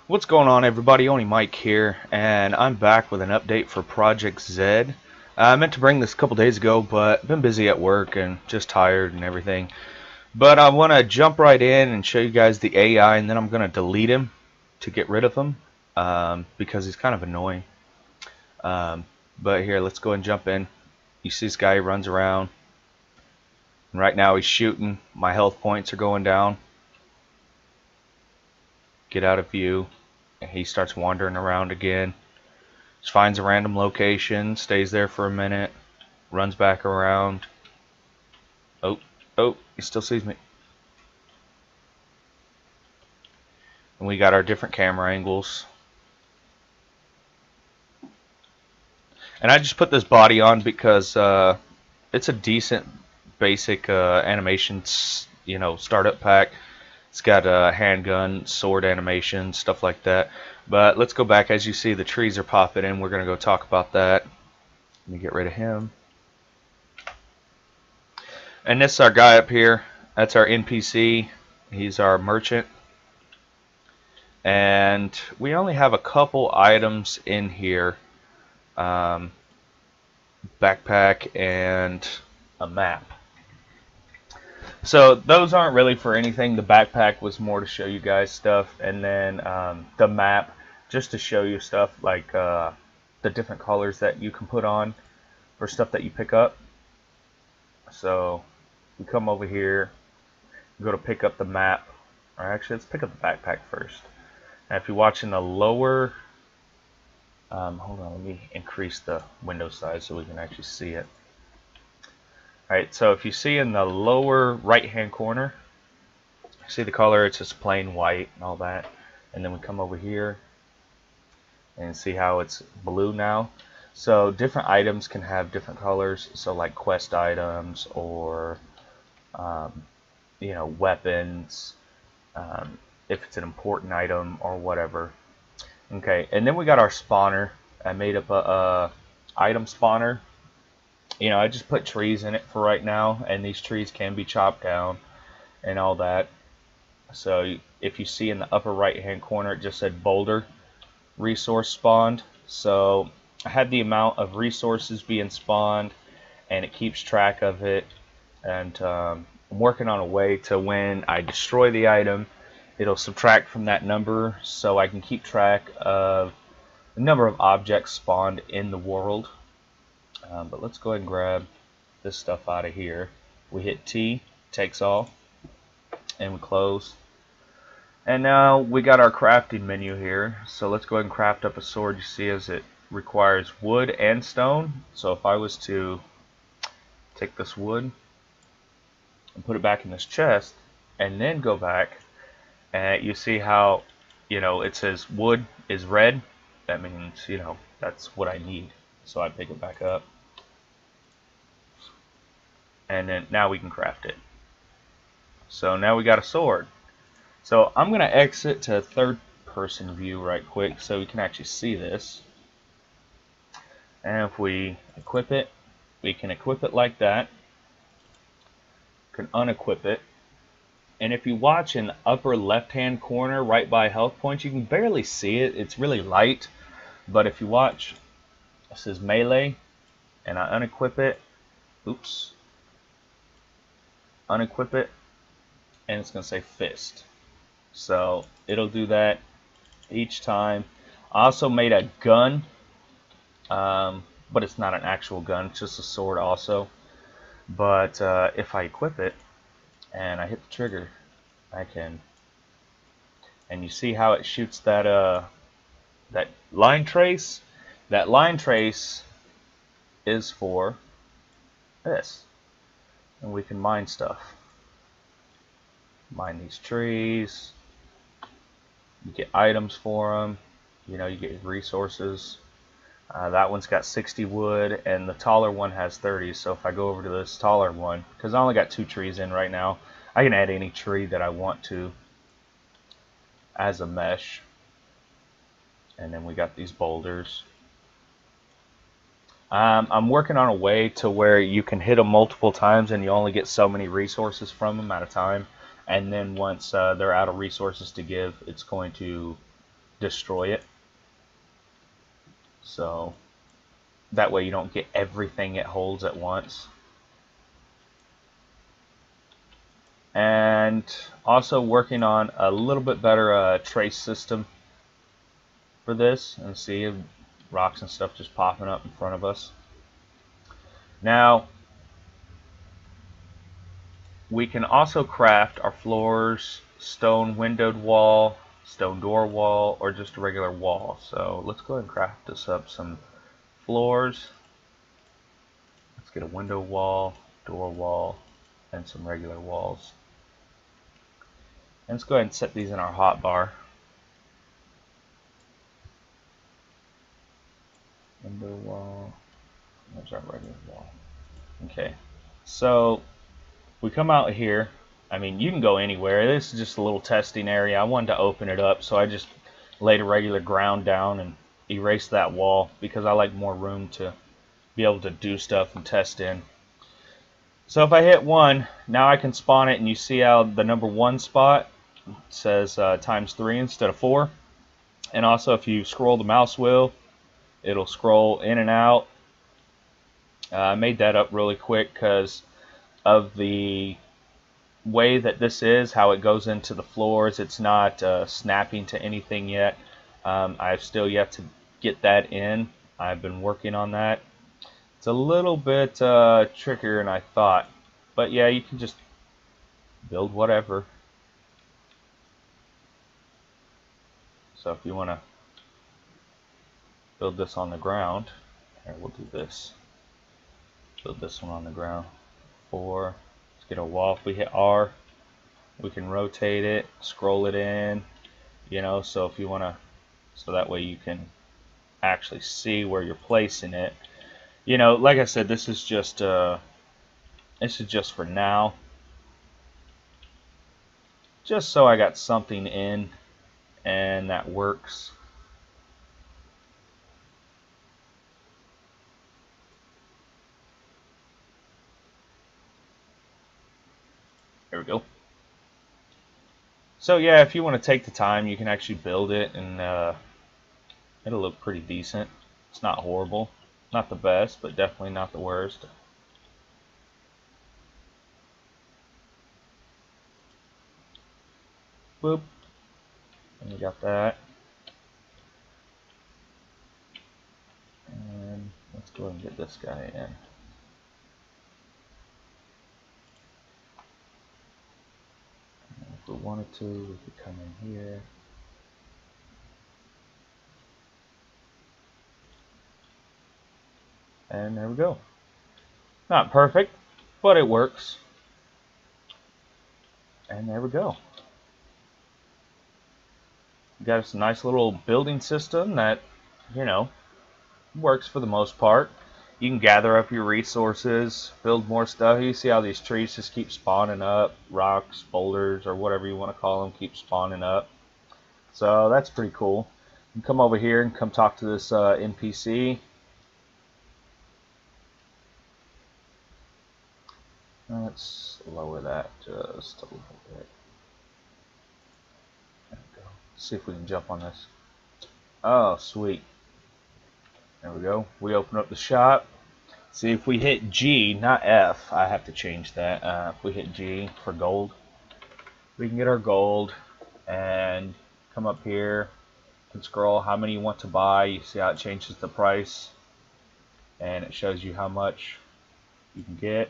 What's going on, everybody? Only Mike here, and I'm back with an update for Project Zed. I meant to bring this a couple days ago, but I've been busy at work and just tired and everything. But I want to jump right in and show you guys the AI, and then I'm going to delete him to get rid of him because he's kind of annoying. But here, let's go and jump in. You see this guy runs around. And right now he's shooting. My health points are going down. Get out of view. And he starts wandering around again. Just finds a random location, stays there for a minute, runs back around. Oh, he still sees me. And we got our different camera angles. And I just put this body on because it's a decent basic animation, startup pack. It's got a handgun, sword animation, stuff like that. But let's go back. As you see, the trees are popping in. We're going to go talk about that. Let me get rid of him. And this is our guy up here. That's our NPC. He's our merchant. And we only have a couple items in here. Backpack and a map. So those aren't really for anything. The backpack was more to show you guys stuff, and then the map just to show you stuff like the different colors that you can put on for stuff that you pick up. So we come over here, go to pick up the map, or actually let's pick up the backpack first. Now if you watch in the lower, hold on, let me increase the window size so we can actually see it. Alright, so if you see in the lower right hand corner, see the color, it's just plain white and all that. And then we come over here and see how it's blue now. So different items can have different colors, so like quest items or weapons, if it's an important item or whatever. Okay, and then we got our spawner. I made up a item spawner. I just put trees in it for right now, and these trees can be chopped down and all that. So if you see in the upper right hand corner, it just said boulder resource spawned. So I had the amount of resources being spawned, and it keeps track of it. And I'm working on a way to when I destroy the item, it'll subtract from that number, so I can keep track of the number of objects spawned in the world. But let's go ahead and grab this stuff out of here. We hit T, takes all, and we close. And now we got our crafting menu here. So let's go ahead and craft up a sword. You see as it requires wood and stone. So if I was to take this wood and put it back in this chest, and then go back, and you see how, it says wood is red. That means, that's what I need. So I pick it back up. And then now we can craft it. So now we got a sword. So I'm going to exit to third person view right quick so we can actually see this. And if we equip it, we can equip it like that. Can unequip it. And if you watch in the upper left hand corner right by health points, you can barely see it. It's really light. But if you watch, it says melee, and I unequip it. Oops. Unequip it, and it's going to say fist. So it'll do that each time. I also made a gun, but it's not an actual gun, it's just a sword also. But if I equip it and I hit the trigger, I can, and you see how it shoots that that line trace. That line trace is for this. And we can mine stuff. Mine these trees. You get items for them. You get resources. That one's got 60 wood, and the taller one has 30. So if I go over to this taller one, because I only got 2 trees in right now, I can add any tree that I want to as a mesh. And then we got these boulders. I'm working on a way to where you can hit them multiple times and you only get so many resources from them at a time. And then once they're out of resources to give, it's going to destroy it. So that way you don't get everything it holds at once. And also working on a little bit better trace system for this. And see rocks and stuff just popping up in front of us. Now we can also craft our floors, stone windowed wall, stone door wall, or just a regular wall. So let's go ahead and craft this up some floors. Let's get a window wall, door wall, and some regular walls. And let's go ahead and set these in our hotbar. Window wall. There's our regular wall. Okay, so we come out here. I mean, you can go anywhere. This is just a little testing area. I wanted to open it up, so I just laid a regular ground down and erased that wall because I like more room to be able to do stuff and test in. So if I hit 1, now I can spawn it, and you see how the number 1 spot says times 3 instead of 4. And also if you scroll the mouse wheel, it'll scroll in and out. I made that up really quick because of the way that this is, how it goes into the floors. It's not snapping to anything yet. I've still yet to get that in. I've been working on that. It's a little bit trickier than I thought, but yeah, you can just build whatever. So if you want to build this on the ground, here, we'll do this. Build this one on the ground. 4. Let's get a wall. If we hit R, we can rotate it, scroll it in, you know, so if you want to, so that way you can actually see where you're placing it. You know, like I said, this is just for now, just so I got something in and that works. There we go. So yeah, if you want to take the time, you can actually build it, and it'll look pretty decent. It's not horrible, not the best, but definitely not the worst. Boop. And you got that. And let's go ahead and get this guy in. And if we wanted to, we could come in here. And there we go. Not perfect, but it works. And there we go. We got us a nice little building system that, you know, works for the most part. You can gather up your resources, build more stuff. You see how these trees just keep spawning up, rocks, boulders, or whatever you want to call them, keep spawning up. So that's pretty cool. You can come over here and come talk to this NPC. Let's lower that just a little bit. There we go. See if we can jump on this. Oh, sweet. There we go. We open up the shop. See, if we hit G, not F, I have to change that. If we hit G for gold, we can get our gold and come up here and scroll how many you want to buy. You see how it changes the price, and it shows you how much you can get.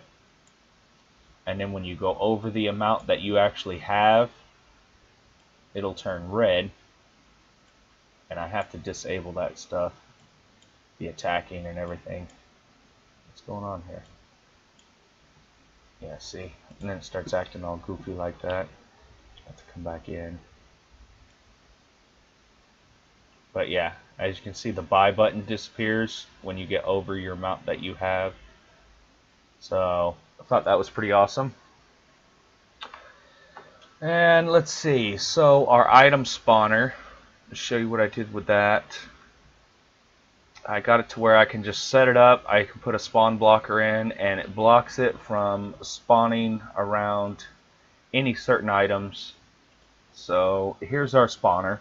And then when you go over the amount that you actually have, it'll turn red, and I have to disable that stuff, the attacking and everything. What's going on here? Yeah, see? And then it starts acting all goofy like that. I have to come back in. But yeah, as you can see, the buy button disappears when you get over your amount that you have. So I thought that was pretty awesome. And let's see, so our item spawner, to show you what I did with that. I got it to where I can just set it up. I can put a spawn blocker in, and it blocks it from spawning around any certain items. So here's our spawner.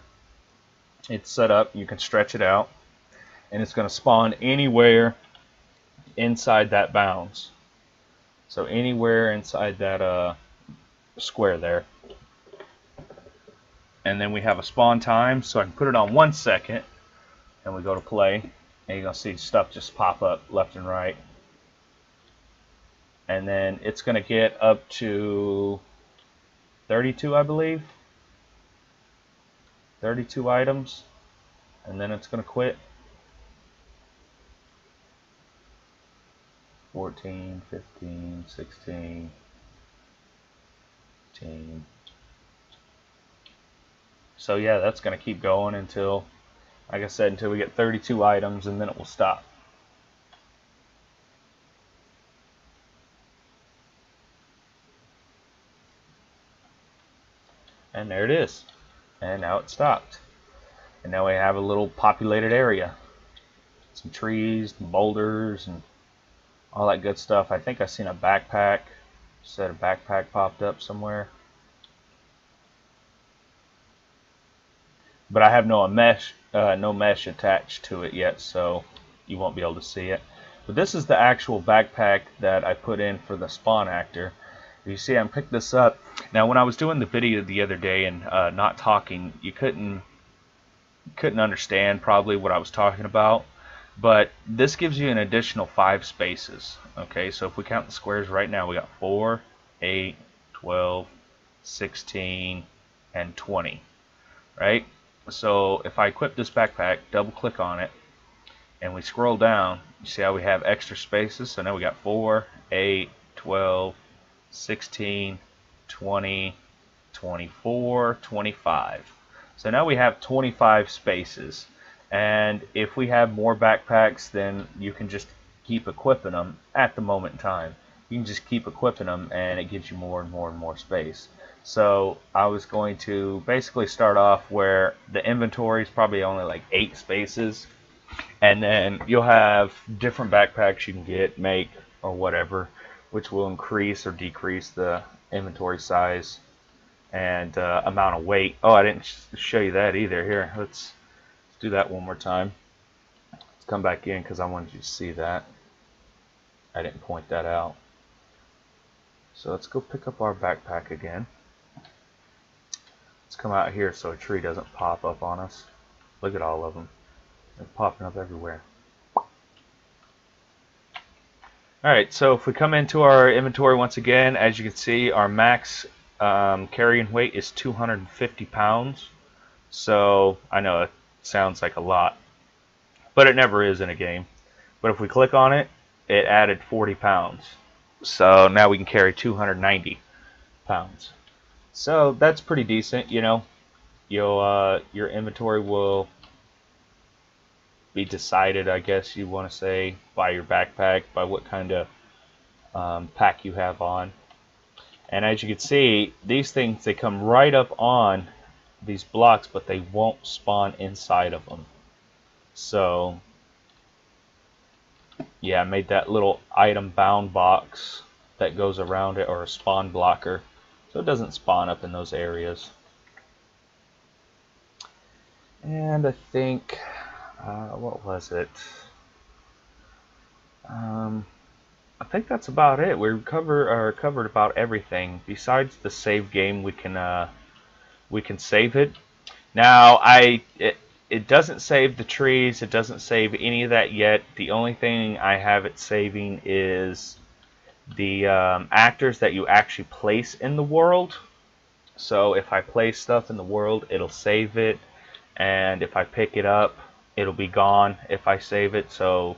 it's set up. You can stretch it out, and it's going to spawn anywhere inside that bounds. So anywhere inside that square there. And then we have a spawn time, so I can put it on 1 second, and we go to play, and you're going to see stuff just pop up left and right. And then it's going to get up to 32, I believe. 32 items, and then it's going to quit. 14, 15, 16, 18. So yeah, that's going to keep going until, like I said, until we get 32 items, and then it will stop. And there it is. And now it stopped. And now we have a little populated area. Some trees, and boulders, and all that good stuff. I think I seen a backpack. Said a backpack popped up somewhere. But I have no mesh attached to it yet, so you won't be able to see it. But this is the actual backpack that I put in for the spawn actor. You see, I picked this up. Now, when I was doing the video the other day and not talking, you couldn't understand probably what I was talking about. But this gives you an additional 5 spaces. Okay, so if we count the squares right now, we got 4, 8, 12, 16, and 20. Right? So if I equip this backpack, double click on it, and we scroll down, you see how we have extra spaces? So now we got 4, 8, 12, 16, 20, 24, 25. So now we have 25 spaces. And if we have more backpacks, then you can just keep equipping them at the moment in time. You can just keep equipping them, and it gives you more and more and more space. So I was going to basically start off where the inventory is probably only like 8 spaces, and then you'll have different backpacks you can get, make, or whatever, which will increase or decrease the inventory size and amount of weight. Oh, I didn't show you that either. Here, let's do that one more time. Let's come back in because I wanted you to see that. I didn't point that out. So let's go pick up our backpack again. Let's come out here so a tree doesn't pop up on us. Look at all of them. They're popping up everywhere. Alright, so if we come into our inventory once again, as you can see, our max carrying weight is 250 pounds. So I know it sounds like a lot, but it never is in a game. But if we click on it, it added 40 pounds. So now we can carry 290 pounds. So that's pretty decent, you know. Your inventory will be decided, I guess you want to say, by your backpack, by what kind of pack you have on. And as you can see, these things, they come right up on these blocks, but they won't spawn inside of them. So yeah, I made that little item bound box that goes around it, or a spawn blocker, so it doesn't spawn up in those areas. And I think what was it? I think that's about it. We covered about everything. Besides the save game, we can save it. Now it doesn't save the trees. It doesn't save any of that yet. The only thing I have it saving is the actors that you actually place in the world. So if I place stuff in the world, it'll save it, and if I pick it up, it'll be gone if I save it. So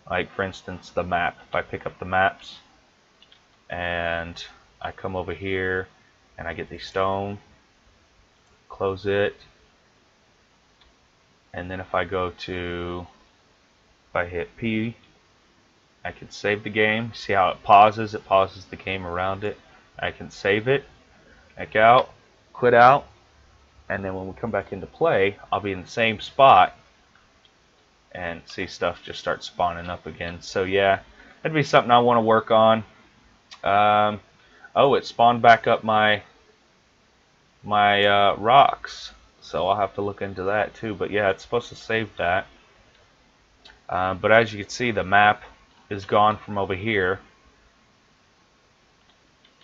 like for instance the map, if I pick up the maps and I come over here and I get the stone, close it, and then if I go to, if I hit P, I can save the game. See how it pauses the game around it. I can save it, back out, quit out, and then when we come back into play, I'll be in the same spot, and see stuff just start spawning up again. So yeah, that'd be something I want to work on. Oh, it spawned back up my rocks. so I'll have to look into that too. But yeah, it's supposed to save that. But as you can see, the map is gone from over here,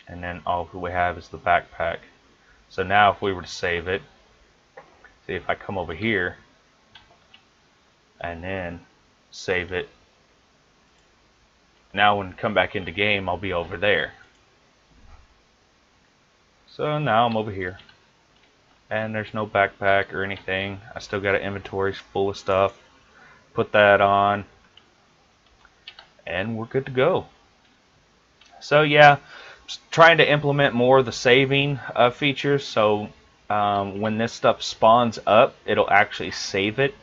and then all we have is the backpack. So now if we were to save it, see if I come over here and then save it, now when I come back into game, I'll be over there. So now I'm over here, and there's no backpack or anything. I still got an inventory full of stuff. Put that on, and we're good to go. So yeah, just trying to implement more of the saving features, so when this stuff spawns up, it'll actually save it,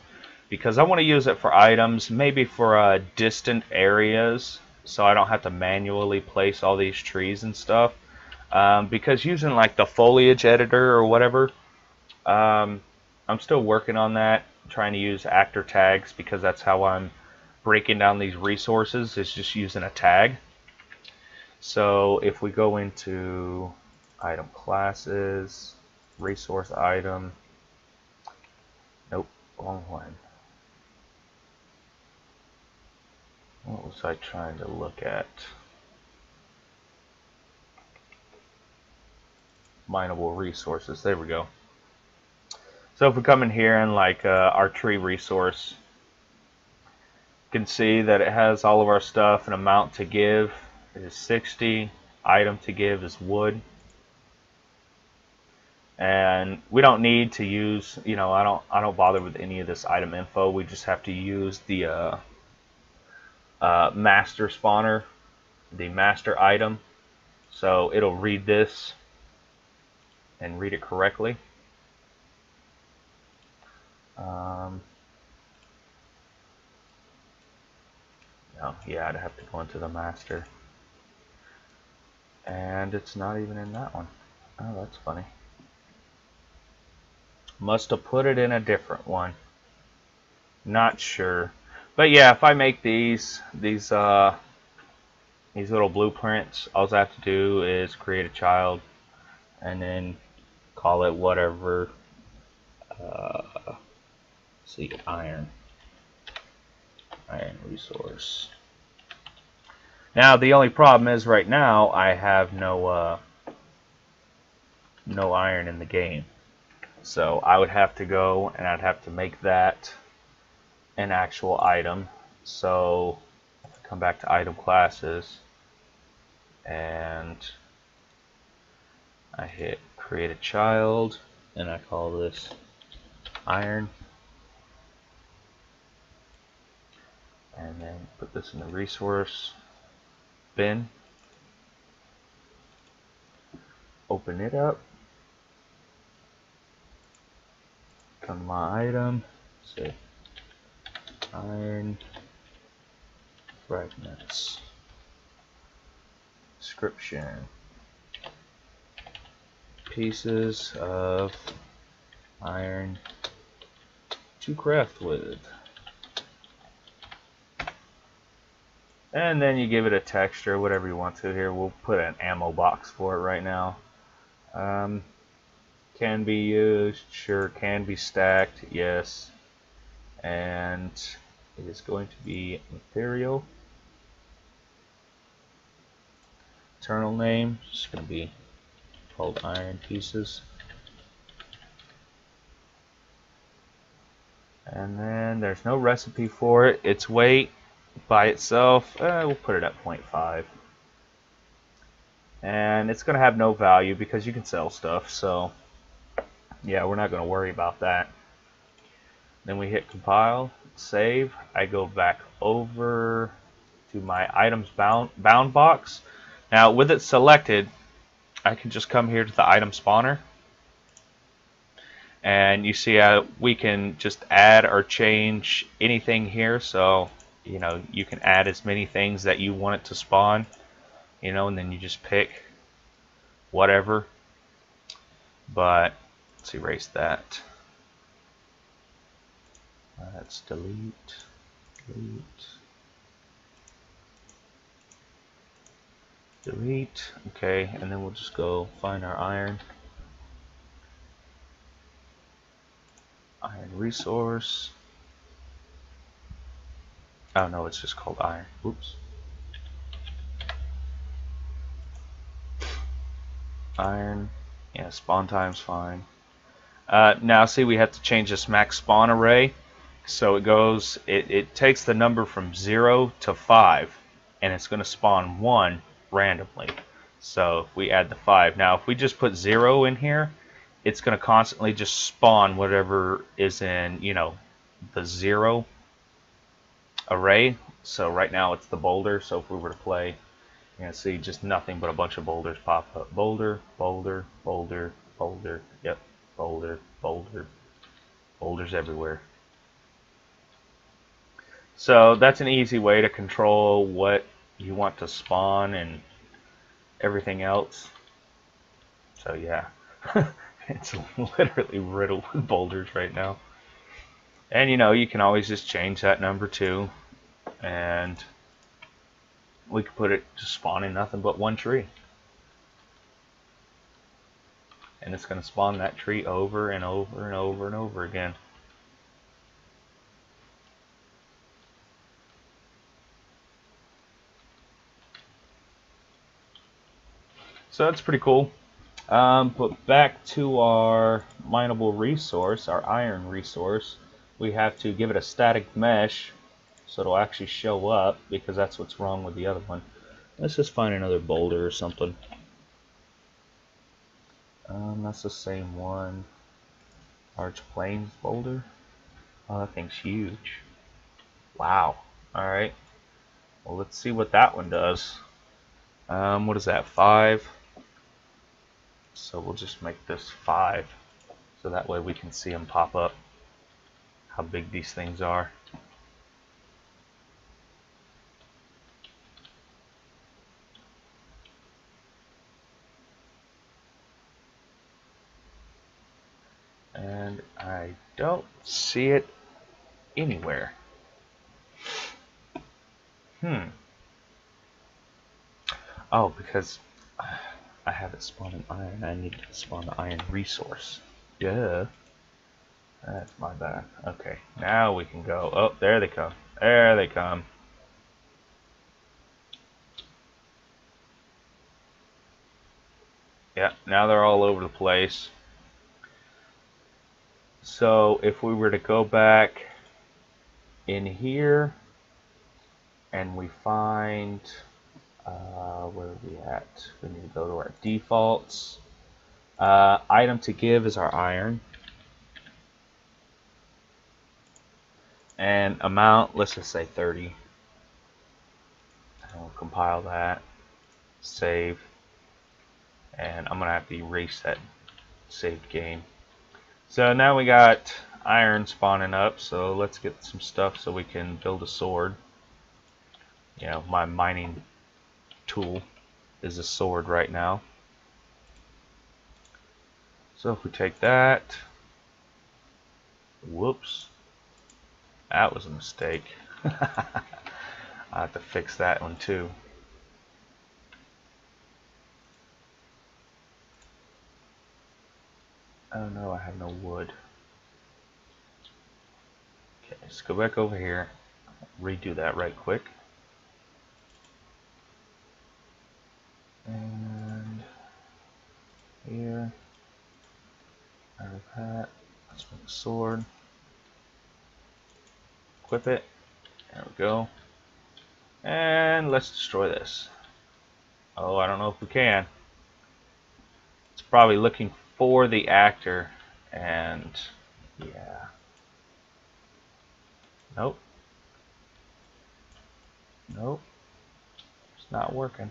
because I want to use it for items, maybe for distant areas, so I don't have to manually place all these trees and stuff. Because using like the foliage editor or whatever, I'm still working on that, trying to use actor tags, because that's how I'm breaking down these resources, is just using a tag. So if we go into item classes, resource item, nope, wrong one. What was I trying to look at? Mineable resources, there we go. So if we come in here and like our tree resource, you can see that it has all of our stuff. An amount to give is 60. Item to give is wood. And we don't need to use, you know, I don't bother with any of this item info. We just have to use the master spawner, the master item. So it'll read this and read it correctly. No, yeah, I'd have to go into the master. And it's not even in that one. Oh, that's funny. Must have put it in a different one. Not sure. But yeah, if I make these little blueprints, all I have to do is create a child and then call it whatever. See, iron resource. Now the only problem is right now I have no iron in the game, so I would have to go and I'd have to make that an actual item. So if I come back to item classes and I hit create a child and I call this iron, and then put this in the resource bin, open it up, come to my item, say iron fragments, description, pieces of iron to craft with. And then you give it a texture, whatever you want to here. We'll put an ammo box for it right now. Can be used, sure. Can be stacked, yes. And it is going to be material. Internal name is going to be called iron pieces. And then there's no recipe for it. Its weight by itself, we'll put it at 0.5. And it's going to have no value because you can sell stuff, so yeah, we're not going to worry about that. Then we hit compile, save. I go back over to my items bound box. Now with it selected, I can just come here to the item spawner, and you see we can just add or change anything here. So you know, you can add as many things that you want it to spawn, you know, and then you just pick whatever. But let's erase that. Let's delete. Okay, and then we'll just go find our iron. Iron resource. Oh no, it's just called iron. Oops. Iron. Yeah, spawn time's fine. Now see, we have to change this max spawn array. So it goes, it takes the number from 0 to 5, and it's going to spawn 1 randomly. So if we add the 5. Now if we just put 0 in here, it's going to constantly just spawn whatever is in, you know, the 0 array. So right now it's the boulder. So if we were to play, you're going to see just nothing but a bunch of boulders pop up. Boulder, boulder, boulder, boulder, yep, boulder, boulder, boulders everywhere. So that's an easy way to control what you want to spawn and everything else. So yeah, it's literally riddled with boulders right now. And you know, you can always just change that number too, and we could put it to spawning nothing but one tree. And it's going to spawn that tree over and over and over and over again. So that's pretty cool. But back to our mineable resource, our iron resource, we have to give it a static mesh so it'll actually show up, because that's what's wrong with the other one. Let's just find another boulder or something. That's the same one. Large plains boulder. Oh, that thing's huge. Wow. Alright. Well, let's see what that one does. What is that? 5. So we'll just make this 5. So that way we can see them pop up. How big these things are. And I don't see it anywhere. Oh, because I have it spawn in iron. I need to spawn the iron resource. Duh. That's my bad. Okay, now we can go. Oh, there they come. There they come. Yeah, now they're all over the place. So if we were to go back in here and we find, where are we at? We need to go to our defaults. Item to give is our iron. And amount, let's just say 30. And we'll compile that, save, and I'm gonna have to erase that saved game. So now we got iron spawning up, so let's get some stuff so we can build a sword. You know, my mining tool is a sword right now. So if we take that, whoops, that was a mistake. I have to fix that one too. Oh no, I have no wood. Okay, let's go back over here, redo that right quick. And here, out of that, let's make a sword. Equip it. There we go. And let's destroy this. Oh, I don't know if we can. It's probably looking for the actor, and yeah. Nope. Nope. It's not working.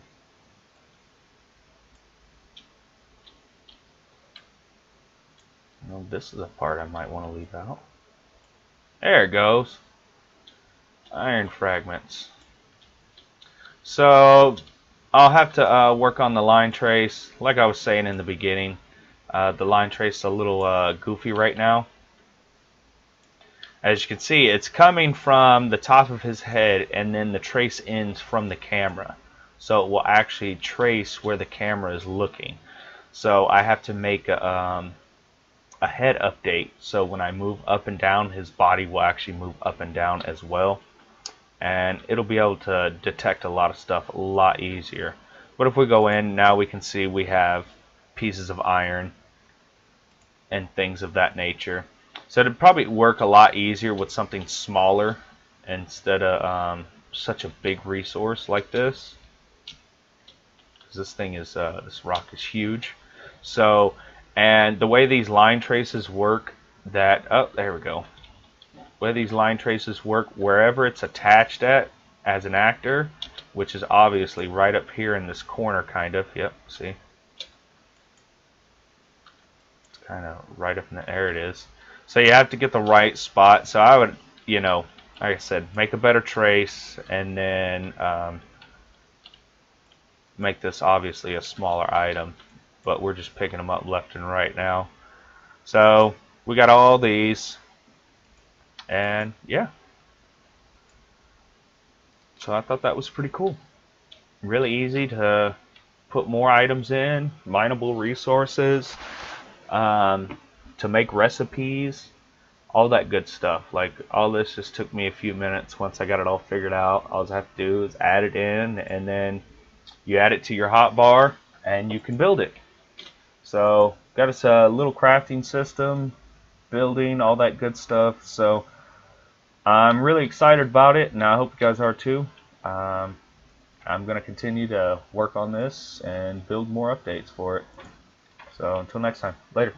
No, this is a part I might want to leave out. There it goes. Iron fragments. So I'll have to work on the line trace. Like I was saying in the beginning, the line trace is a little goofy right now. As you can see, it's coming from the top of his head, and then the trace ends from the camera. So it will actually trace where the camera is looking. So I have to make a a head update, so when I move up and down, his body will actually move up and down as well, and it'll be able to detect a lot of stuff a lot easier. But if we go in now, we can see we have pieces of iron and things of that nature. So it'd probably work a lot easier with something smaller instead of such a big resource like this. Because this thing is this rock is huge. So, and the way these line traces work, that there we go. The way these line traces work, wherever it's attached at as an actor, which is obviously right up here in this corner, kind of. Yep, see. Kind of right up in the there it is. So you have to get the right spot. So I would, you know, like I said, make a better trace, and then make this obviously a smaller item. But we're just picking them up left and right now. So we got all these, and yeah. So I thought that was pretty cool. Really easy to put more items in, mineable resources. To make recipes, all that good stuff. Like, all this just took me a few minutes. Once I got it all figured out, all I have to do is add it in, and then you add it to your hotbar and you can build it. So got us a little crafting system, building, all that good stuff. So I'm really excited about it, and I hope you guys are too. I'm going to continue to work on this and build more updates for it. So until next time, later.